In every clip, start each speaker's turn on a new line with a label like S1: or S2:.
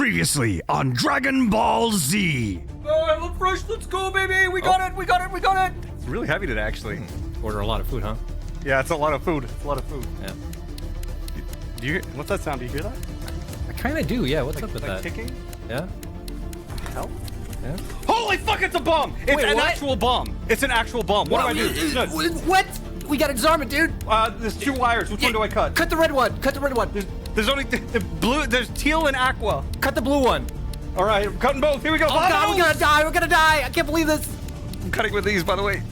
S1: Previously on Dragon Ball Z.
S2: Alright, look fresh, let's go, baby! We got it, we got it, we got it!
S3: It's really heavy today, actually.
S2: Order a lot of food, huh?
S3: Yeah, it's a lot of food. It's a lot of food.
S2: Yeah.
S3: Do you? What's that sound? Do you hear that?
S2: I kinda do, yeah. What's up with
S3: like
S2: that?
S3: Kicking?
S2: Yeah?
S3: Hell?
S2: Yeah?
S3: Holy fuck! It's a bomb! It's
S2: Wait,
S3: an
S2: what?
S3: actual bomb. It's an actual bomb. What do I do? No,
S2: What? We got a disarm it, dude!
S3: there's two wires. Which one do I cut?
S2: Cut the red one! Cut the red one!
S3: There's only the blue. There's teal and aqua.
S2: Cut the blue one!
S3: All right, I'm cutting both. Here we go.
S2: Oh god, we're gonna die! We're gonna die! I can't believe this!
S3: I'm cutting with these, by the way.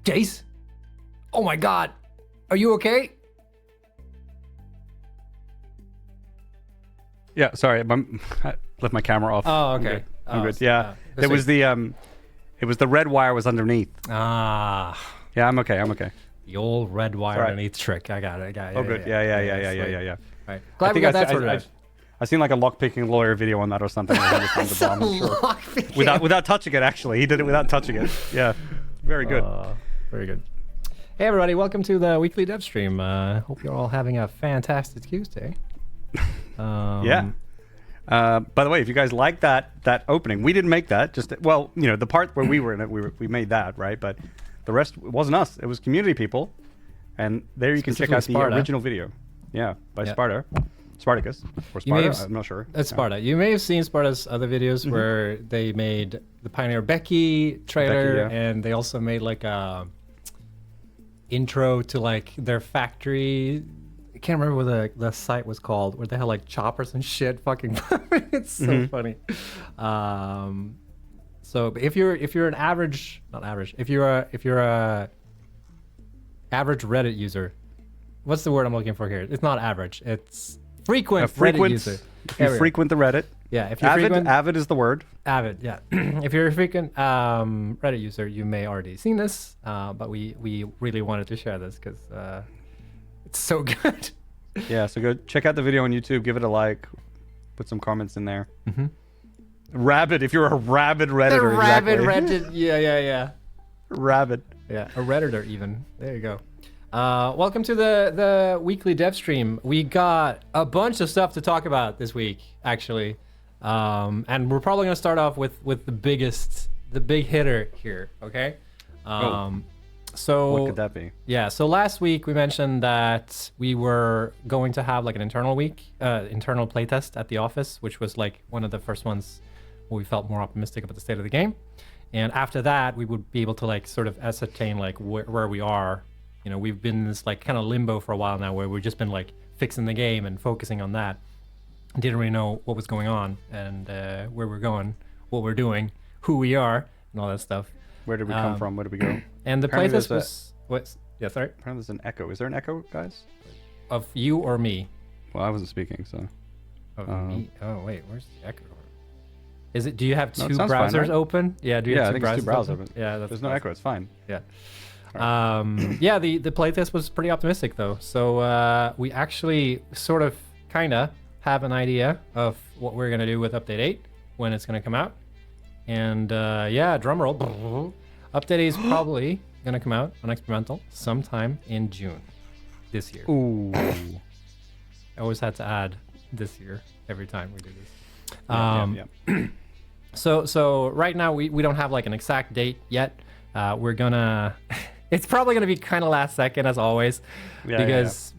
S2: Jace? Oh my god! Are you okay?
S3: Yeah, sorry, I left my camera off.
S2: Oh, okay.
S3: I'm good.
S2: So-
S3: Yeah,
S2: this
S3: it was the red wire was underneath.
S2: Ah.
S3: Yeah, I'm okay. I'm okay.
S2: The old red wire
S3: Alright.
S2: underneath trick. I got it.
S3: Oh, good. Yeah.
S2: Right. Glad we got that sorted out.
S3: I seen like a lockpicking lawyer video on that or something. Where he just found the bomb, I'm sure.
S2: Lockpicking.
S3: Without touching it, actually, he did it without touching it. Yeah, very good.
S2: Very good. Hey everybody, welcome to the weekly dev stream. Hope you're all having a fantastic Tuesday.
S3: Yeah. By the way, if you guys like that opening, we didn't make that. Just well, you know, the part where we were in it, we made that, right? But the rest wasn't us. It was community people, and there you can check out the original video. Yeah, by Spartacus or Sparta. I'm not sure.
S2: It's Sparta. You may have seen Sparta's other videos where they made the Pioneer Becky trailer, and they also made like a intro to like their factory. I can't remember what the site was called, where they had like choppers and shit. Fucking, it's so funny. So if you're an average, not average, if you're a average Reddit user, what's the word I'm looking for here? It's not average. It's frequent Reddit user.
S3: If you frequent the Reddit.
S2: Yeah, if you're
S3: avid is the word.
S2: Avid, yeah. If you're a frequent Reddit user, you may already seen this, but we really wanted to share this because it's so good.
S3: Yeah, so go check out the video on YouTube, give it a like, put some comments in there. Rabid, if you're a rabid Redditor.
S2: The rabid Reddit, yeah.
S3: Rabid.
S2: Yeah, a Redditor even. There you go. Welcome to the weekly dev stream. We got a bunch of stuff to talk about this week, actually. And we're probably gonna start off with the big hitter here, okay? So
S3: what could that be?
S2: Yeah, so last week we mentioned that we were going to have like an internal playtest at the office, which was like one of the first ones where we felt more optimistic about the state of the game. And after that, we would be able to like sort of ascertain like where we are. You know, we've been in this like kind of limbo for a while now where we've just been like fixing the game and focusing on that. Didn't really know what was going on and where we're going, what we're doing, who we are, and all that stuff.
S3: Where did we come from? Where did we go?
S2: And the playtest was what? Yeah, sorry.
S3: Apparently there's an echo. Is there an echo, guys?
S2: Of you or me?
S3: Well, I wasn't speaking, so.
S2: Of me? Oh wait, where's the echo? Is it? Do you have
S3: No, it
S2: two
S3: sounds fine,
S2: browsers
S3: right?
S2: open? Yeah. Do you
S3: Yeah,
S2: have
S3: I
S2: two
S3: think it's two browsers
S2: open?
S3: open.
S2: Yeah.
S3: There's no echo. It's fine.
S2: Yeah. Yeah, the playtest was pretty optimistic though. So we actually sort of kinda have an idea of what we're gonna do with update 8 when it's gonna come out. And yeah, drum roll. Update 8 is probably gonna come out on experimental sometime in June this year.
S3: Ooh.
S2: I always had to add this year every time we do this.
S3: Yeah.
S2: So right now we don't have like an exact date yet. We're gonna it's probably gonna be kind of last second as always, because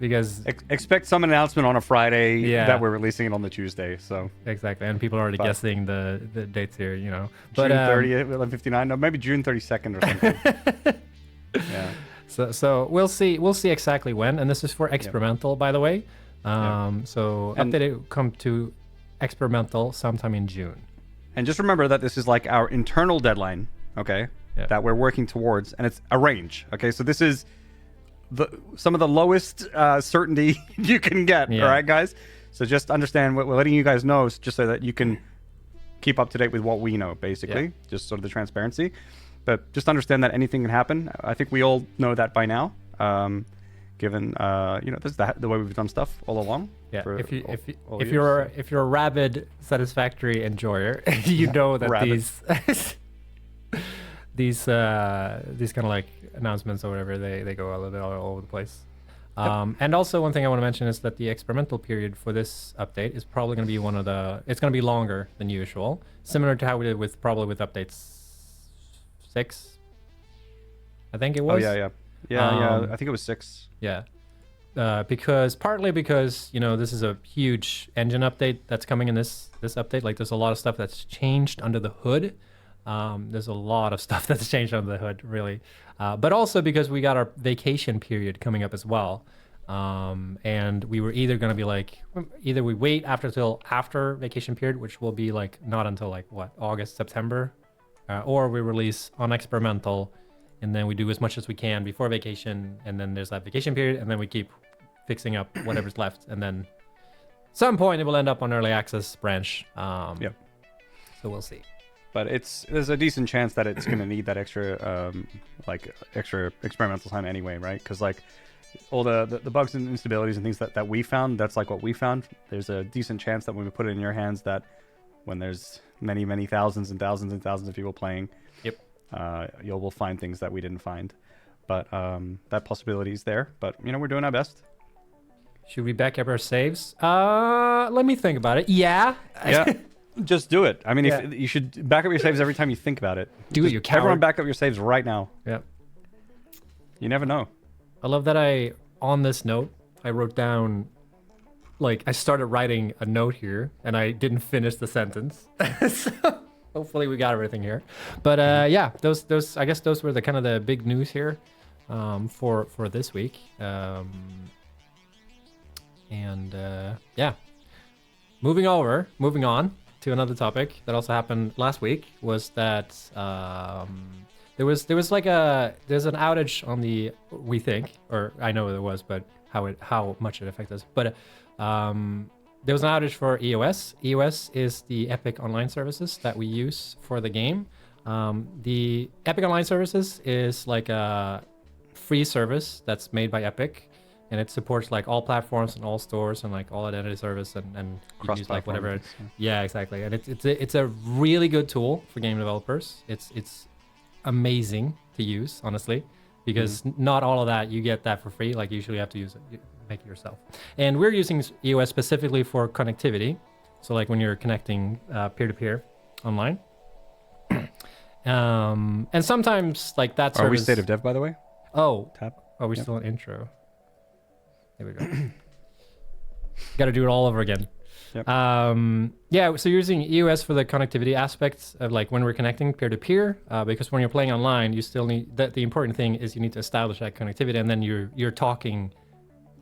S3: Expect some announcement on a Friday
S2: Yeah.
S3: that we're releasing it on the Tuesday. So
S2: exactly, and people are already
S3: But-
S2: guessing the dates here, you know. But
S3: June 30th, 11:59. No, maybe June 32nd or something. Yeah.
S2: so we'll see exactly when, and this is for experimental, by the way. So
S3: And-
S2: update it come to experimental sometime in June.
S3: And just remember that this is like our internal deadline, okay?
S2: Yeah.
S3: That we're working towards, and it's a range, okay? So this is some of the lowest certainty you can get,
S2: Yeah.
S3: all right, guys? So just understand what we're letting you guys know, just so that you can keep up to date with what we know, basically,
S2: Yeah.
S3: just sort of the transparency. But just understand that anything can happen. I think we all know that by now, given this is the way we've done stuff all along.
S2: Yeah,
S3: for
S2: if
S3: all
S2: if
S3: years.
S2: you're a rabid Satisfactory enjoyer, you know that
S3: Rabid.
S2: these kind of like announcements or whatever, they go a little bit all over the place. And also one thing I want to mention is that the experimental period for this update is probably going to be it's going to be longer than usual, similar to how we did with updates 6. I think it was.
S3: Oh yeah. I think it was 6.
S2: Yeah. Partly because this is a huge engine update that's coming in this update. Like there's a lot of stuff that's changed under the hood. There's a lot of stuff that's changed under the hood, really. But also because we got our vacation period coming up as well. And we were either going to be like, either we wait till after vacation period, which will be like not until like August, September, or we release on experimental, and then we do as much as we can before vacation, and then there's that vacation period, and then we keep fixing up whatever's left, and then some point it will end up on early access branch.
S3: Yep.
S2: So we'll see.
S3: But there's a decent chance that it's going to need that extra experimental time anyway, right? Because like all the bugs and instabilities and things that we found, that's like what we found. There's a decent chance that when we put it in your hands, that when there's many thousands and thousands and thousands of people playing,
S2: Yep.
S3: You will find things that we didn't find. But that possibility is there. But we're doing our best.
S2: Should we back up our saves? Let me think about it. Yeah.
S3: Yeah. Just do it. I mean,
S2: Yeah.
S3: if you should back up your saves every time you think about it.
S2: Do it,
S3: Just
S2: you coward.
S3: Everyone back up your saves right now.
S2: Yep.
S3: You never know.
S2: I love that on this note, I wrote down, like, I started writing a note here, and I didn't finish the sentence. So hopefully we got everything here. But yeah, those I guess those were the kind of the big news here for this week. Yeah, moving on to another topic that also happened last week was that there's an outage on the, we think, or I know there was, but how much it affected us. But there was an outage for EOS. EOS is the Epic Online Services that we use for the game. The Epic Online Services is like a free service that's made by Epic, and it supports like all platforms and all stores and like all identity service and you can use like whatever. Yeah, exactly. And it's a really good tool for game developers. It's amazing to use, honestly, because not all of that you get that for free. Like usually you have to make it yourself. And we're using EOS specifically for connectivity. So like when you're connecting peer-to-peer online. And sometimes like that service.
S3: Are we state of dev, by the way?
S2: Oh,
S3: Tab.
S2: are we
S3: Yep.
S2: still in intro? There we go. Got to do it all over again.
S3: Yep.
S2: Yeah, so you're using EOS for the connectivity aspects of like when we're connecting peer-to-peer, because when you're playing online, you still need that. The important thing is you need to establish that connectivity, and then you're talking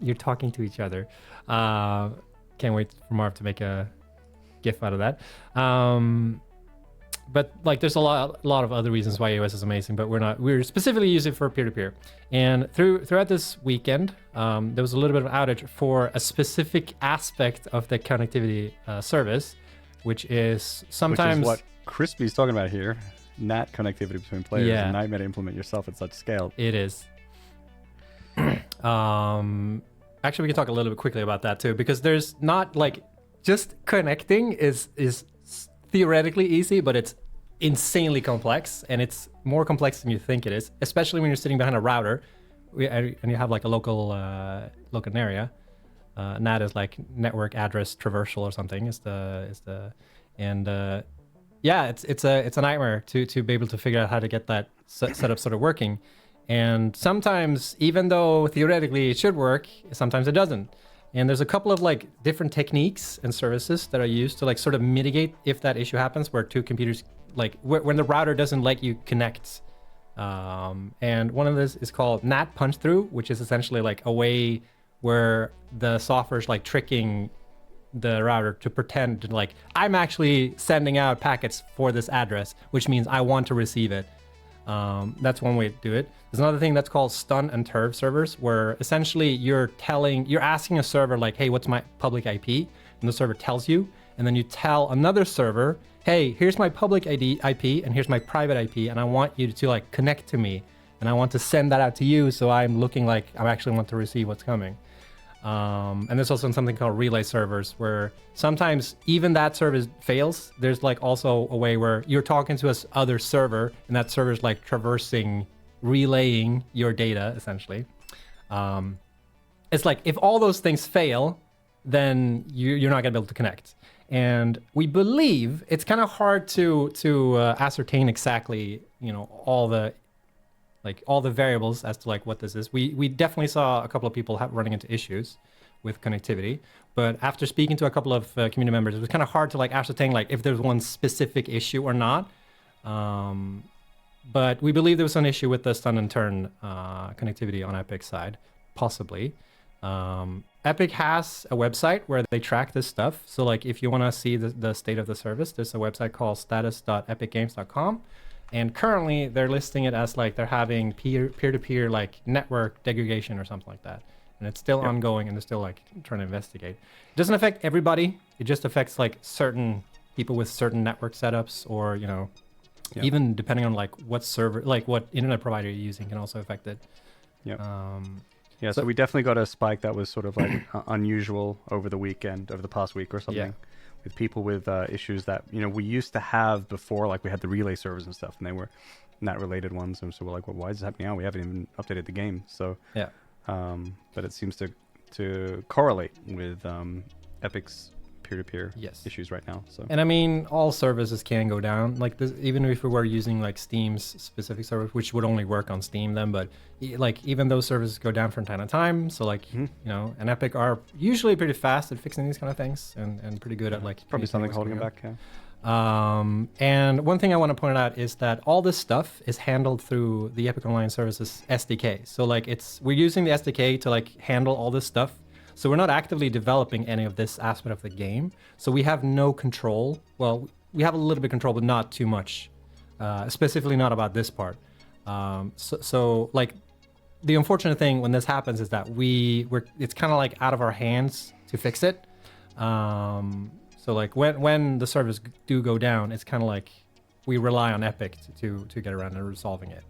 S2: to each other. Can't wait for Marv to make a GIF out of that. But like, there's a lot of other reasons why EOS is amazing, but we're specifically using it for peer-to-peer. And throughout this weekend, there was a little bit of outage for a specific aspect of the connectivity service, which is sometimes
S3: Which is what? Crispy's talking about here. NAT connectivity between players is
S2: Yeah.
S3: a nightmare to implement yourself at such scale.
S2: It is. Actually, we can talk a little bit quickly about that too, because there's not like just connecting is theoretically easy, but it's insanely complex, and it's more complex than you think it is, especially when you're sitting behind a router and you have like a local area. NAT is like network address traversal or something. Yeah, it's a nightmare to be able to figure out how to get that setup sort of working. And sometimes, even though theoretically it should work, sometimes it doesn't. And there's a couple of like different techniques and services that are used to like sort of mitigate if that issue happens, where two computers, like when the router doesn't let you connect. And one of this is called NAT punch through, which is essentially like a way where the software is like tricking the router to pretend to like, I'm actually sending out packets for this address, which means I want to receive it. That's one way to do it. There's another thing that's called stun and turb servers, where essentially you're asking a server like, hey, what's my public IP? And the server tells you, and then you tell another server, hey, here's my public IP and here's my private IP, and I want you to like connect to me, and I want to send that out to you, so I'm looking like I actually want to receive what's coming. And there's also something called relay servers, where sometimes even that service fails. There's like also a way where you're talking to this other server, and that server's like relaying your data essentially. It's like if all those things fail, then you're not gonna be able to connect. And we believe it's kind of hard to ascertain exactly, all the variables as to like what this is. We definitely saw a couple of people running into issues with connectivity, but after speaking to a couple of community members, it was kind of hard to like ascertain like if there's one specific issue or not. But we believe there was an issue with the stun and turn connectivity on Epic's side, possibly. Epic has a website where they track this stuff. So like if you want to see the state of the service, there's a website called status.epicgames.com. And currently they're listing it as like they're having peer-to-peer like network degradation or something like that. And it's still ongoing, and they're still like trying to investigate. It doesn't affect everybody. It just affects like certain people with certain network setups, or, even depending on like what server, like what internet provider you're using can also affect it.
S3: Yeah. So we definitely got a spike that was sort of like unusual over the past week or something.
S2: Yeah.
S3: With people with issues that we used to have before, like we had the relay servers and stuff, and they were NAT related ones, and so we're like, well, why is this happening now? We haven't even updated the game. So
S2: yeah,
S3: but it seems to correlate with Epic's peer-to-peer issues right now. So,
S2: and I mean, all services can go down like this, even if we were using like Steam's specific servers, which would only work on Steam then, but like even those services go down from time to time. So like and Epic are usually pretty fast at fixing these kind of things, and pretty good at like
S3: probably something holding them back.
S2: And one thing I want to point out is that all this stuff is handled through the Epic Online Services SDK. So like we're using the SDK to like handle all this stuff. So we're not actively developing any of this aspect of the game. So we have no control. Well, we have a little bit of control, but not too much. Specifically not about this part. So like the unfortunate thing when this happens is that it's kind of like out of our hands to fix it. So like when the servers do go down, it's kind of like we rely on Epic to get around and resolving it.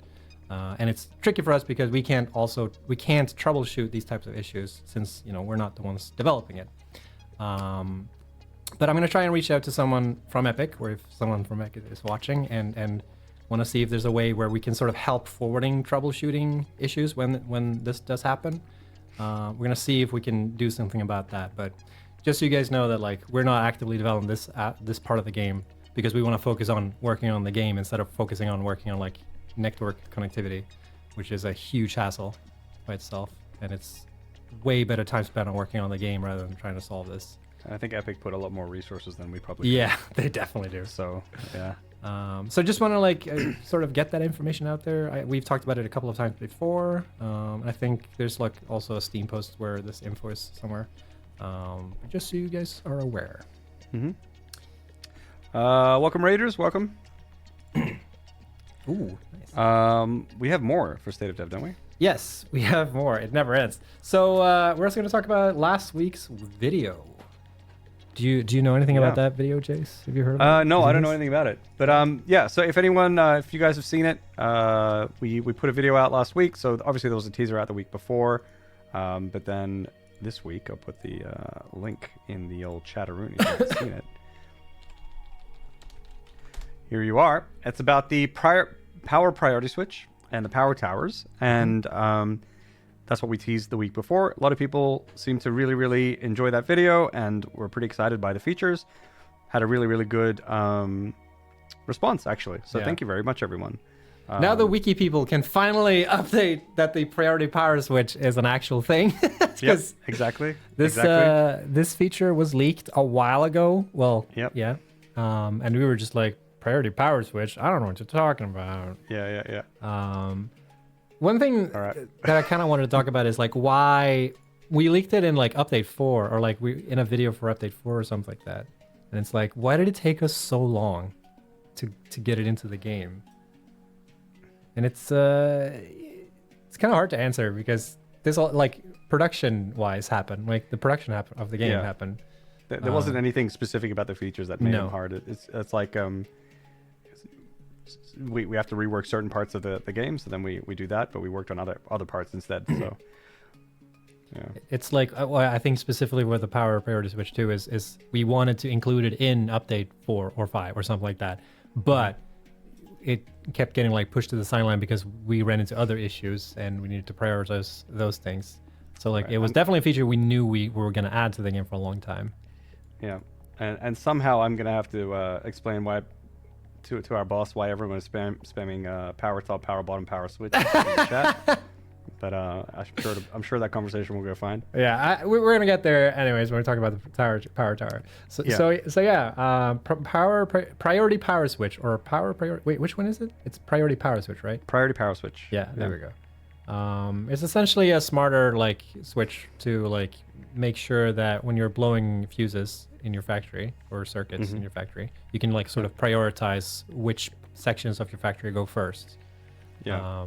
S2: And it's tricky for us because we can't troubleshoot these types of issues since we're not the ones developing it. But I'm gonna try and reach out to someone from Epic, or if someone from Epic is watching, and want to see if there's a way where we can sort of help forwarding troubleshooting issues when this does happen. We're gonna see if we can do something about that. But just so you guys know that like we're not actively developing this part of the game because we want to focus on working on the game instead of focusing on working on like network connectivity, which is a huge hassle by itself, and it's way better time spent on working on the game rather than trying to solve this.
S3: I think Epic put a lot more resources than we probably
S2: Yeah, they definitely do.
S3: So yeah.
S2: So just want to like sort of get that information out there. We've talked about it a couple of times before. I think there's like also a Steam post where this info is somewhere. Just so you guys are aware.
S3: Welcome Raiders, welcome.
S2: Ooh, nice.
S3: We have more for State of Dev, don't we?
S2: Yes, we have more. It never ends. So we're also going to talk about last week's video. Do you know anything about that video, Jace? Have you heard of it?
S3: No, I don't know anything about it. But yeah, so if anyone, if you guys have seen it, we put a video out last week. So obviously there was a teaser out the week before. But then this week, I'll put the link in the old chatteroon if you haven't seen it. Here you are. It's about the power priority switch and the power towers. And that's what we teased the week before. A lot of people seem to really, really enjoy that video and were pretty excited by the features. Had a really, really good response, actually. So thank you very much, everyone.
S2: Now the wiki people can finally update that the priority power switch is an actual thing.
S3: Yep, exactly.
S2: This feature was leaked a while ago. Well,
S3: yeah.
S2: And we were just like, priority power switch? I don't know what you're talking about.
S3: Yeah.
S2: One thing that I kind of wanted to talk about is like why we leaked it in like update 4 or like we in a video for update 4 or something like that. And it's like, why did it take us so long to get it into the game? And it's kind of hard to answer because this all like production wise happened. Like the production of the game happened.
S3: There wasn't anything specific about the features that made them hard. It's like we have to rework certain parts of the game, so then we do that, but we worked on other parts instead. So yeah, it's
S2: like well, I think specifically with the power priority switch too is we wanted to include it in update 4 or 5 or something like that, but it kept getting like pushed to the sideline because we ran into other issues and we needed to prioritize those things. So like it was definitely a feature we knew we were going to add to the game for a long time.
S3: Yeah, and somehow I'm going to have to explain why to our boss why everyone is spamming power top, power bottom, power switch in the chat. But I'm sure that conversation will go fine.
S2: Yeah, we're gonna get there anyways when we talk about the power tower. Priority power switch or power priority. Wait, which one is it? It's priority power switch, right?
S3: Priority power switch.
S2: Yeah, there we go. It's essentially a smarter like switch to like make sure that when you're blowing fuses in your factory or circuits in your factory, you can like sort of prioritize which sections of your factory go first.
S3: Yeah.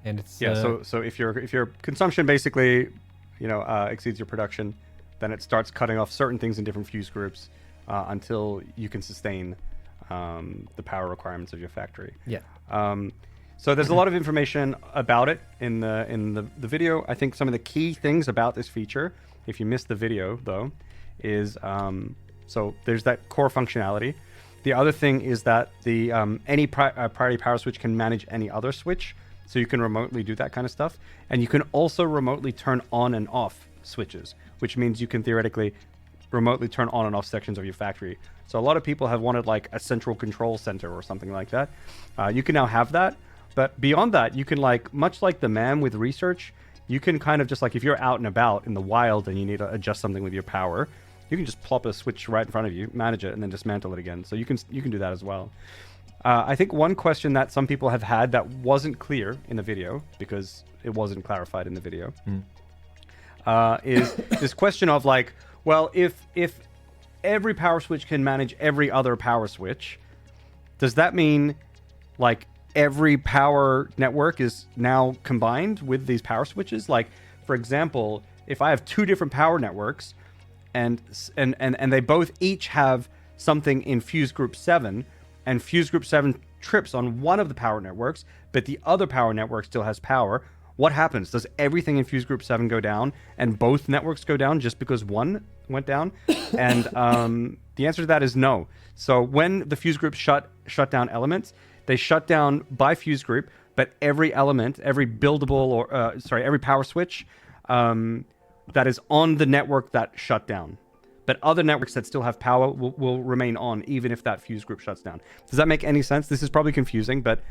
S2: And it's
S3: so if your consumption basically exceeds your production, then it starts cutting off certain things in different fuse groups until you can sustain the power requirements of your factory. So there's a lot of information about it in the video. I think some of the key things about this feature, if you missed the video though, is so there's that core functionality. The other thing is that the any priority power switch can manage any other switch. So you can remotely do that kind of stuff. And you can also remotely turn on and off switches, which means you can theoretically remotely turn on and off sections of your factory. So a lot of people have wanted like a central control center or something like that. You can now have that. But beyond that, you can like, much like the man with research, you can kind of just like, if you're out and about in the wild and you need to adjust something with your power, you can just plop a switch right in front of you, manage it, and then dismantle it again. So you can do that as well. I think one question that some people have had that wasn't clear in the video, because it wasn't clarified in the video, is this question of like, well, if every power switch can manage every other power switch, does that mean like every power network is now combined with these power switches? Like, for example, if I have two different power networks and they both each have something in fuse group 7, and fuse group 7 trips on one of the power networks, but the other power network still has power, what happens? Does everything in fuse group 7 go down and both networks go down just because one went down? And the answer to that is no. So when the fuse group shut down elements, they shut down by fuse group, but every element, every buildable or every power switch that is on the network that shut down. But other networks that still have power will remain on even if that fuse group shuts down. Does that make any sense? This is probably confusing, but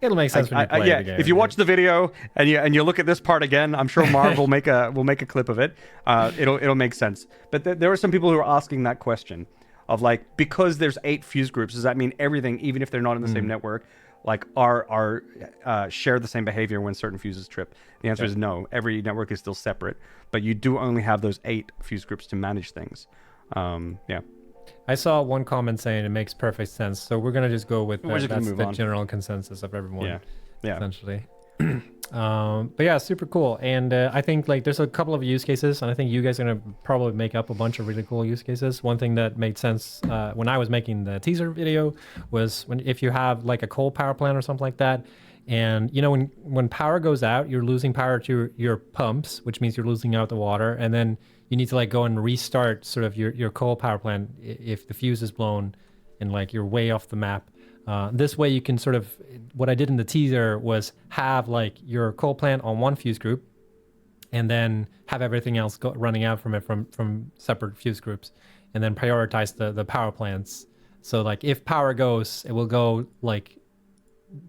S2: it'll make sense when you play the game.
S3: If you watch the video and you look at this part again, I'm sure Marv will make a clip of it. It'll make sense. But there are some people who are asking that question of like, because there's 8 fuse groups, does that mean everything, even if they're not in the same network, like are share the same behavior when certain fuses trip? The answer is no. Every network is still separate, but you do only have those 8 fuse groups to manage things.
S2: I saw one comment saying it makes perfect sense, so we're gonna just go with that's the general consensus of everyone.
S3: Yeah.
S2: Essentially. But yeah, super cool. And I think like there's a couple of use cases, and I think you guys are gonna probably make up a bunch of really cool use cases. One thing that made sense when I was making the teaser video was if you have like a coal power plant or something like that, and you know when power goes out, you're losing power to your pumps, which means you're losing out the water, and then you need to like go and restart sort of your coal power plant if the fuse is blown and like you're way off the map. This way you can sort of, what I did in the teaser was have like your coal plant on one fuse group and then have everything else running out from it from separate fuse groups, and then prioritize the power plants. So like if power goes, it will go like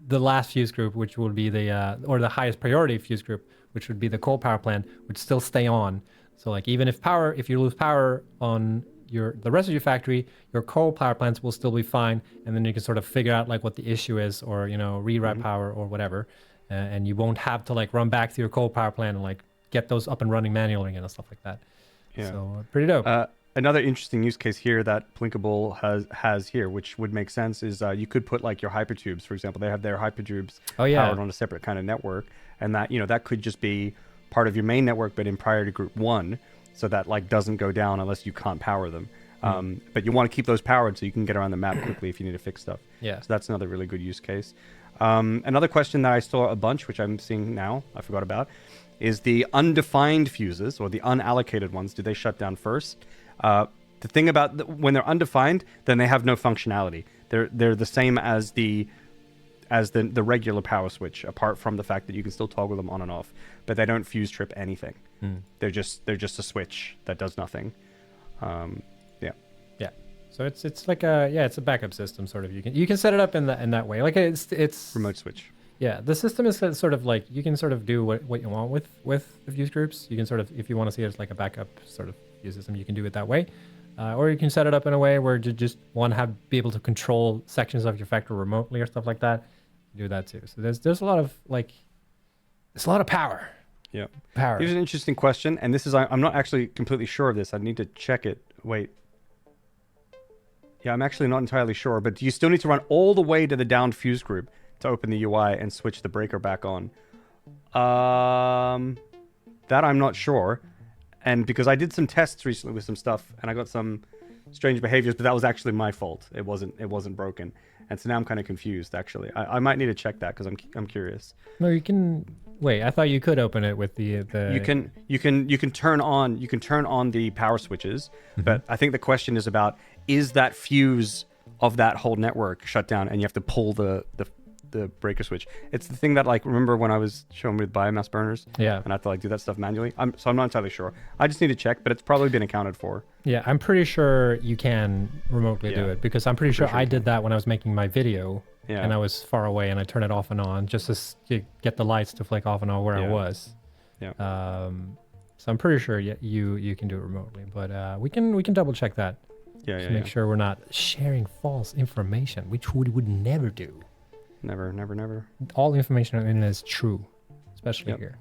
S2: the last fuse group, which would be or the highest priority fuse group, which would be the coal power plant, would still stay on. So like even if you lose power on the rest of your factory, your coal power plants will still be fine, and then you can sort of figure out like what the issue is, or reroute power or whatever, and you won't have to like run back to your coal power plant and like get those up and running manually and stuff like that.
S3: Yeah.
S2: So pretty dope.
S3: Another interesting use case here that Plinkable has here, which would make sense, is you could put like your hypertubes, for example. They have their hypertubes powered on a separate kind of network, and that could just be part of your main network, but in priority group 1. So that like doesn't go down unless you can't power them. But you want to keep those powered so you can get around the map quickly if you need to fix stuff.
S2: Yeah.
S3: So that's another really good use case. Another question that I saw a bunch, which I'm seeing now, I forgot about, is the undefined fuses or the unallocated ones. Do they shut down first? The thing about when they're undefined, then they have no functionality. They're the same as the regular power switch, apart from the fact that you can still toggle them on and off, but they don't fuse trip anything. They're just a switch that does nothing.
S2: Yeah. So it's like it's a backup system sort of. You can set it up in that way. Like it's
S3: remote switch.
S2: Yeah, the system is sort of like you can sort of do what you want with the fuse groups. You can sort of, if you want to see it as like a backup sort of fuse system, you can do it that way. Or you can set it up in a way where you just want to be able to control sections of your factory remotely or stuff like that. Do that too. So there's a lot of it's a lot of power.
S3: Yeah.
S2: Power.
S3: Here's an interesting question, and this is I'm not actually completely sure of this. I need to check it. Wait. Yeah, I'm actually not entirely sure, but do you still need to run all the way to the downed fuse group to open the UI and switch the breaker back on? That I'm not sure. And because I did some tests recently with some stuff and I got some strange behaviors, but that was actually my fault. It wasn't broken. And so now I'm kind of confused, actually. I might need to check that because I'm curious.
S2: No, you can wait. I thought you could open it with the.
S3: You can turn on the power switches, but I think the question is about, is that fuse of that whole network shut down and you have to pull the breaker switch? It's the thing that, like, remember when I was showing with biomass burners?
S2: Yeah.
S3: And I have to like do that stuff manually. I'm not entirely sure. I just need to check, but it's probably been accounted for.
S2: Yeah, I'm pretty sure you can remotely do it, because I'm pretty sure I did that when I was making my video. Yeah. And I was far away and I turned it off and on just to get the lights to flick off and on where I was.
S3: Yeah.
S2: So I'm pretty sure you can do it remotely, but we can double check that.
S3: Yeah.
S2: Make sure we're not sharing false information, which we would never do.
S3: Never.
S2: All information on the internet is true, especially here.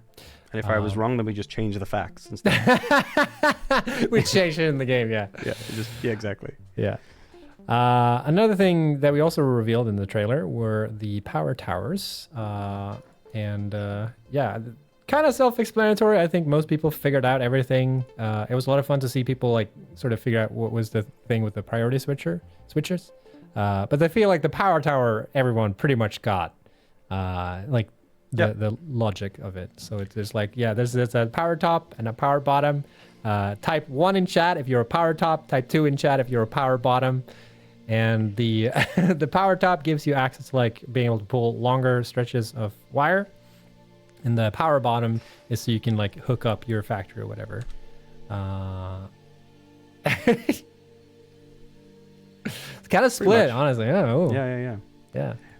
S3: And if I was wrong, then we just change the facts instead.
S2: We change it in the game, yeah.
S3: Yeah, exactly.
S2: Yeah. Another thing that we also revealed in the trailer were the power towers. Kind of self-explanatory. I think most people figured out everything. It was a lot of fun to see people like sort of figure out what was the thing with the priority switchers. But I feel like the power tower, everyone pretty much got, the logic of it. So it's like, there's a power top and a power bottom. Type 1 in chat if you're a power top. Type 2 in chat if you're a power bottom. And the the power top gives you access to like being able to pull longer stretches of wire. And the power bottom is so you can like hook up your factory or whatever. It's kind of split, honestly. Yeah.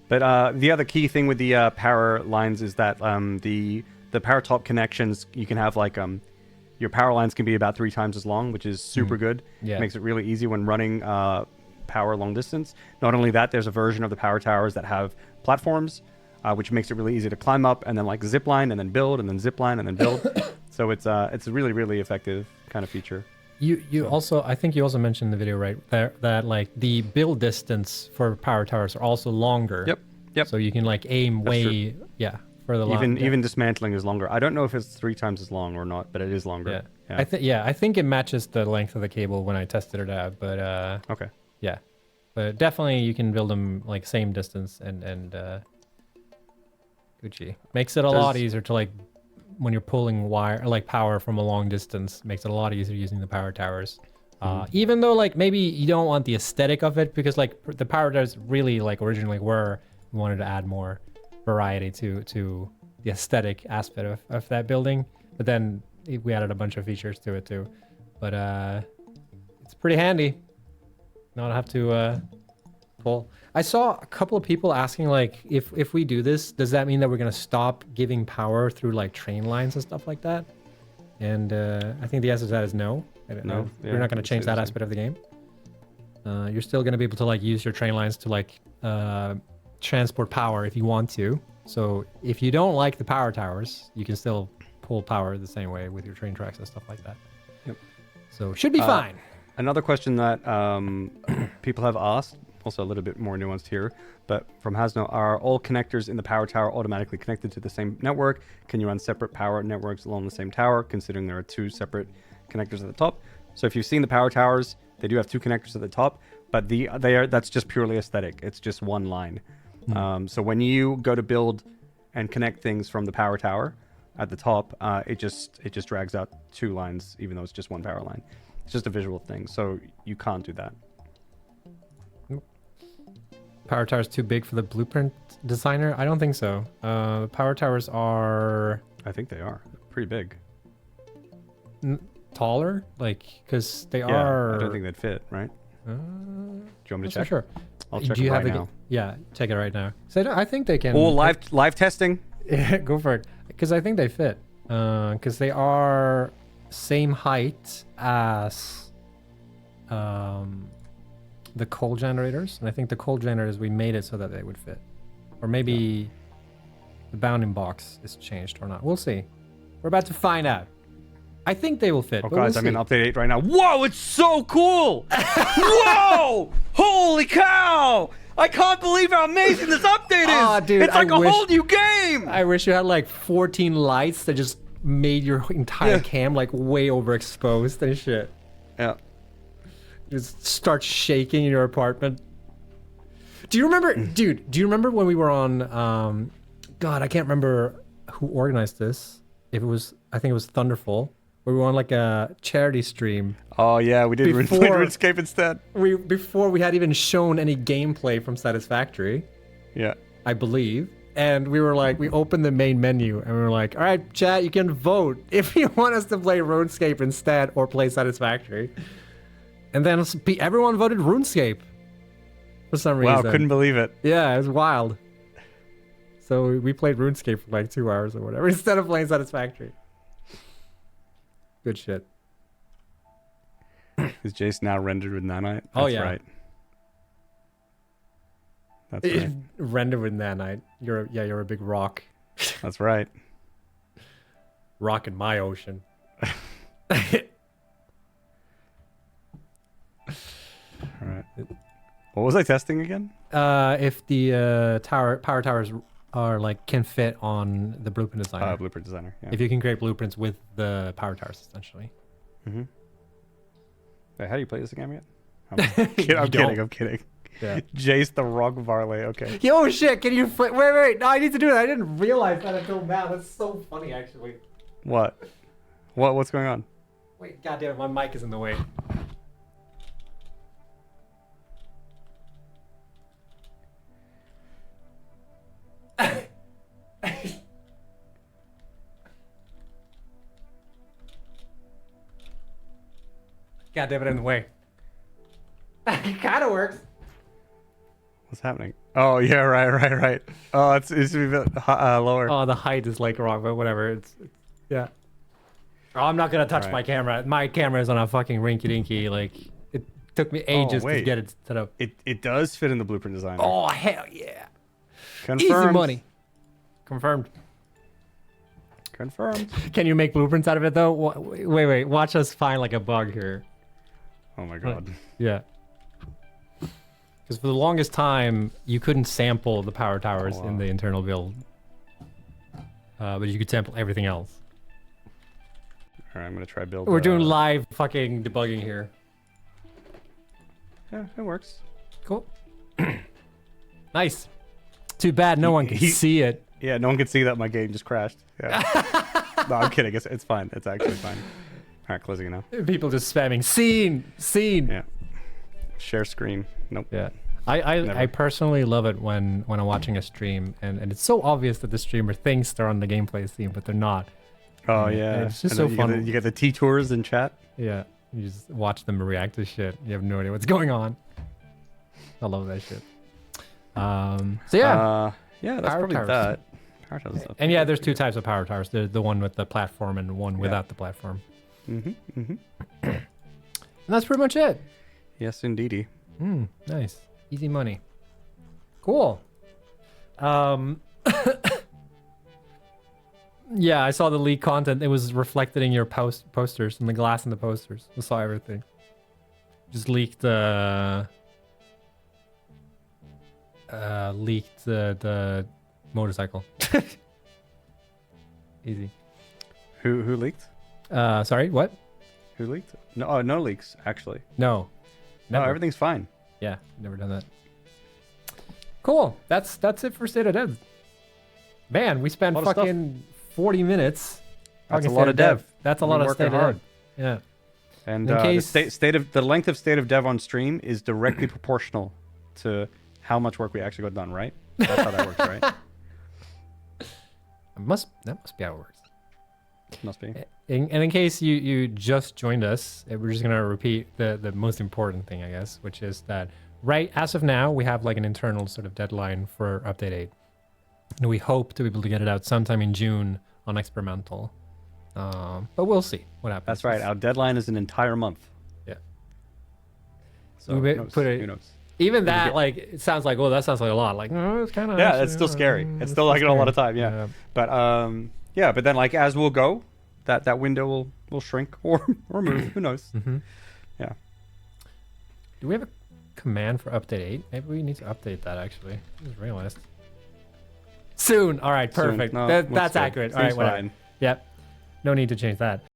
S3: But the other key thing with the power lines is that the power top connections, you can have like your power lines can be about 3 times as long, which is super good. Yeah. Makes it really easy when running power long distance. Not only that, there's a version of the power towers that have platforms, which makes it really easy to climb up and then like zip line and then build and then zip line and then build. So it's a really, really effective kind of feature.
S2: You also, I think you also mentioned in the video, right, that like the build distance for power towers are also longer.
S3: Yep.
S2: So you can like aim for the
S3: even dismantling is longer. I don't know if it's 3 times as long or not, but it is longer.
S2: Yeah. I think it matches the length of the cable when I tested it out. But
S3: okay.
S2: Yeah, but definitely you can build them like same distance and Gucci makes it a lot easier to like when you're pulling wire like power from a long distance. Makes it a lot easier using the power towers. Even though like maybe you don't want the aesthetic of it because like the power towers really like originally were, we wanted to add more variety to the aesthetic aspect of that building, but then we added a bunch of features to it too. But it's pretty handy not have to pull. I saw a couple of people asking like if we do this, does that mean that we're gonna stop giving power through like train lines and stuff like that? And I think the answer to that is no.
S3: No,
S2: you're not going to change that aspect of the game. You're still going to be able to like use your train lines to like transport power if you want to. So if you don't like the power towers, you can still pull power the same way with your train tracks and stuff like that.
S3: Yep.
S2: So should be fine.
S3: Another question that people have asked, also a little bit more nuanced here, but from Hasno, are all connectors in the power tower automatically connected to the same network? Can you run separate power networks along the same tower, considering there are 2 separate connectors at the top? So if you've seen the power towers, they do have 2 connectors at the top, but that's just purely aesthetic. It's just one line. So when you go to build and connect things from the power tower at the top, it just drags out 2 lines, even though it's just one power line. It's just a visual thing, so you can't do that.
S2: Power tower's too big for the blueprint designer? I don't think so. Power towers are...
S3: I think they are pretty big.
S2: Taller? Like, because they are...
S3: I don't think they'd fit, right? Do you want me to check?
S2: Sure.
S3: I'll check
S2: Do you
S3: it
S2: have
S3: right
S2: the...
S3: now.
S2: Yeah, check it right now. So I think they can...
S3: Oh, live testing?
S2: Yeah, go for it. Because I think they fit. Because they are same height as the coal generators. And I think the coal generators, we made it so that they would fit. Or maybe the bounding box is changed or not. We'll see. We're about to find out. I think they will fit.
S3: Oh, guys, I'm in update 8 right now. Whoa, it's so cool! Whoa! Holy cow! I can't believe how amazing this update is!
S2: Oh, dude,
S3: it's like a whole new game!
S2: I wish you had like 14 lights that just made your entire cam like way overexposed and shit.
S3: Yeah.
S2: Just start shaking in your apartment. Do you remember, dude, do you remember when we were on, God, I can't remember who organized this. If it was, I think it was Thunderful. We were on like a charity stream.
S3: Oh yeah, we did RuneScape instead.
S2: Before we had even shown any gameplay from Satisfactory.
S3: Yeah.
S2: I believe. And we were like, we opened the main menu and we were like, all right, chat, you can vote if you want us to play RuneScape instead or play Satisfactory. And then everyone voted RuneScape for some reason.
S3: Wow, couldn't believe it.
S2: Yeah, it was wild. So we played RuneScape for like 2 hours or whatever instead of playing Satisfactory. Good shit.
S3: Is Jace now rendered with nanite?
S2: Oh, yeah.
S3: Right. That's right.
S2: Rendered with nanite. You're a big rock.
S3: That's right.
S2: Rock in my ocean.
S3: All right. What was I testing again?
S2: If the power towers are like can fit on the blueprint designer.
S3: Blueprint designer. Yeah.
S2: If you can create blueprints with the power towers, essentially.
S3: Mm-hmm. Wait, how do you play this game yet? I'm kidding.
S2: Yeah.
S3: Jace the Rock Varley. Okay.
S2: Yo, shit! Can you wait? No, I need to do that. I didn't realize that until now. That's so funny, actually.
S3: What? What's going on?
S2: Wait, goddamn it! My mic is in the way. God damn it, in the way. It kind of works.
S3: What's happening? Oh yeah, right. Oh, it's a bit lower.
S2: Oh, the height is like wrong, but whatever. It's yeah. Oh, I'm not gonna touch my camera. My camera is on a fucking rinky-dinky. Like it took me ages to get it set up.
S3: It does fit in the blueprint designer.
S2: Oh hell yeah!
S3: Confirmed.
S2: Easy money. Confirmed. Can you make blueprints out of it though? Wait. Watch us find like a bug here.
S3: Oh my god.
S2: Yeah. Because for the longest time, you couldn't sample the power towers in the internal build. but you could sample everything else.
S3: All right, I'm gonna try build.
S2: We're doing live fucking debugging here.
S3: Yeah, it works.
S2: Cool. Nice. Too bad no one can see it.
S3: Yeah, no one can see that my game just crashed. Yeah. No, I'm kidding. It's fine. It's actually fine. All right, closing it now.
S2: People just spamming scene.
S3: Yeah. Share screen. Nope.
S2: Yeah. I personally love it when I'm watching a stream and it's so obvious that the streamer thinks they're on the gameplay scene, but they're not.
S3: Oh yeah.
S2: And it's just so fun.
S3: You get the T-tours in chat.
S2: Yeah. You just watch them react to shit. You have no idea what's going on. I love that shit. So yeah.
S3: Yeah, that's probably that. Power towers.
S2: And yeah, there's two types of power towers. There's the one with the platform and one without the platform. And that's pretty much it.
S3: Yes, indeedy.
S2: Nice. Easy money. Cool. Yeah, I saw the leak content. It was reflected in your posters, in the glass in the posters. I saw everything. Just leaked the motorcycle. Easy.
S3: Who leaked?
S2: Sorry, what?
S3: Who leaked? No, no leaks actually.
S2: No.
S3: No, everything's fine.
S2: Yeah, never done that. Cool. That's it for State of Dev. Man, we spent fucking 40 minutes.
S3: That's a lot of dev.
S2: That's a lot of State of Dev. Yeah.
S3: And the length of State of Dev on stream is directly proportional to how much work we actually got done, right? That's how that works, right?
S2: That must be how it works.
S3: Must be.
S2: And in case you just joined us, we're just gonna repeat the most important thing, I guess, which is that right as of now we have like an internal sort of deadline for update 8, and we hope to be able to get it out sometime in June on experimental. But we'll see what happens.
S3: That's right. Our deadline is an entire month.
S2: Yeah.
S3: So who knows?
S2: Even that, like, it sounds like, oh, that sounds like a lot. Like, no, it's kind of.
S3: Yeah, it's still scary. It's still like a lot of time. Yeah. But yeah. But then, like, as we'll go, that window will shrink or move. Who knows? Yeah.
S2: Do we have a command for update 8? Maybe we need to update that. Actually, I just realized. Soon. All right. Perfect.
S3: No,
S2: That's accurate. All right. Whatever.
S3: Fine.
S2: Yep. No need to change that.